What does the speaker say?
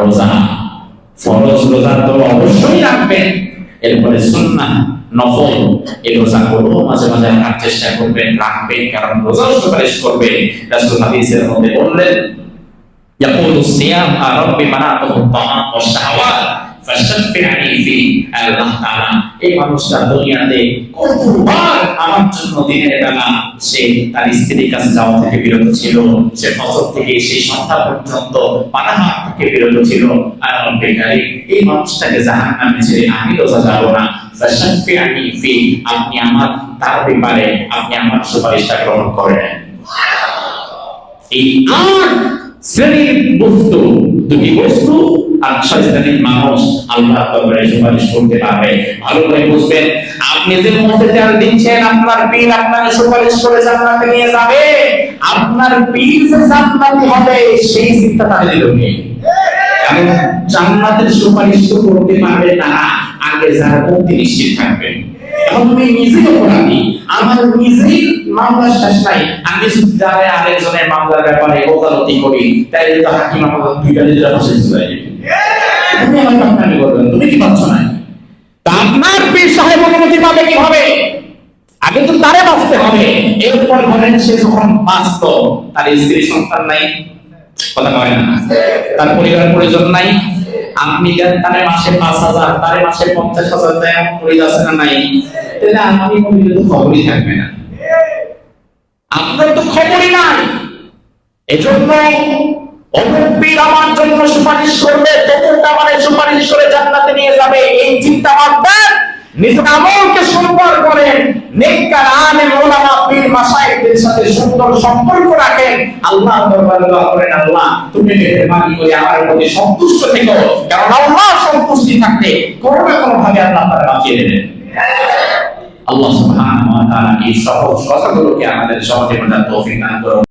রোজা, ফরজ রোজা তো অবশ্যই রাখবেন, এরপরে সুন্নাহ নফল এই রোজাগুলো মাঝে মাঝে রাখার চেষ্টা করবেন, রাখবেন, কারণ রোজা সুপারিশ করবে। রাসূল হাদিসের মধ্যে বললেন, ইয়াকুলু সিয়াম রাব্বি মানাতুহু তাআম ওয়া শাহওয়াত ফাশফি'নি ফি। আল্লাহ তাআলা এই মানুষটা দুনিয়াতে কতবার আমার জন্য দিনের বেলা সে তার স্ত্রীর কাছে যাওয়া থেকে বিরত ছিল, সে ফজর থেকে সেই সন্ধ্যা পর্যন্ত পানাহার থেকে বিরত ছিল, আর রব্বে কারীম এই মানুষটাকে জাহান্নামে ছেড়ে আমি রোজা যাব না, ফাশফি'নি ফি, আপনি আমার তার ব্যাপারে আপনি আমার সুপারিশটা গ্রহণ করেন। এই আট শ্রেণীর বস্তু, দুটি বস্তু আর 6 শ্রেণীর মানুষ আল্লাহর দরবারে সুপারিশ করতে পারবে। ভালো করে বুঝবেন, আপনি যে মুফতিয়ার দিচ্ছেন আপনার পীর আপনাকে সুপারিশ করে জান্নাতে নিয়ে যাবে, আপনার পীর যে জান্নাতি হবে সেই চিন্তা তাহলে দিলনি। কারণ জান্নাতের সুপারিশ তো করতে পারবে তারা আগে যারা মুক্তি নিশ্চিত থাকবে। এখন তুমি নিজেই অপরাধী, আমার নিজেই মামলার শেষ নাই, আমি যারা আরেকজনের মামলার ব্যাপারে ওকালতি করি, তাই তো হাকিম আমাকে দুইটা দিলে ফাঁসি চলে যাবে। তুমি আমার কামনামি করবেন, তুমি কি পাচ্ছ না? তা আপনার পীর সাহেব অনুমতি পাবে কিভাবে? আগে তো তারে বাঁচতে হবে, এরপর ধরেন সে যখন বাঁচত তার স্ত্রী সন্তান নাই, কথা কয় না, তার পরিবার পরিজন নাই, আপনি দেন তারে মাসে 5,000, তারে মাসে 50,000 দেয়, পড়ে যাচ্ছে না নাই, তাহলে আপনি বললে তো খবরই থাকবে না, আপনার তো খবরই নাই। এজন্য অমুক আমার জন্য সুপারিশ করবে, তমুক আমার সুপারিশ করে জান্নাতে নিয়ে যাবে, এই চিন্তা মানবেন। নিজের আমলকে সুন্দর করেন, নেককার আলেম ওলামা পীর মাশায়েখদের সাথে সুন্দর সম্পর্ক রাখেন, আল্লাহর দরবারে দোয়া করেন, আল্লাহ তুমি মেহেরবানি করে আমার প্রতি সন্তুষ্ট থেকো, কারণ আল্লাহ সন্তুষ্টি থাকলে কোনো না কোনো ভাবে আল্লাহ তাআলা বাঁচিয়ে দেবেন। আল্লাহ সুবহানাহু ওয়া তাআলা এই সহজ কথাগুলোকে আমাদের সহজে বোঝার তৌফিক দান করুন।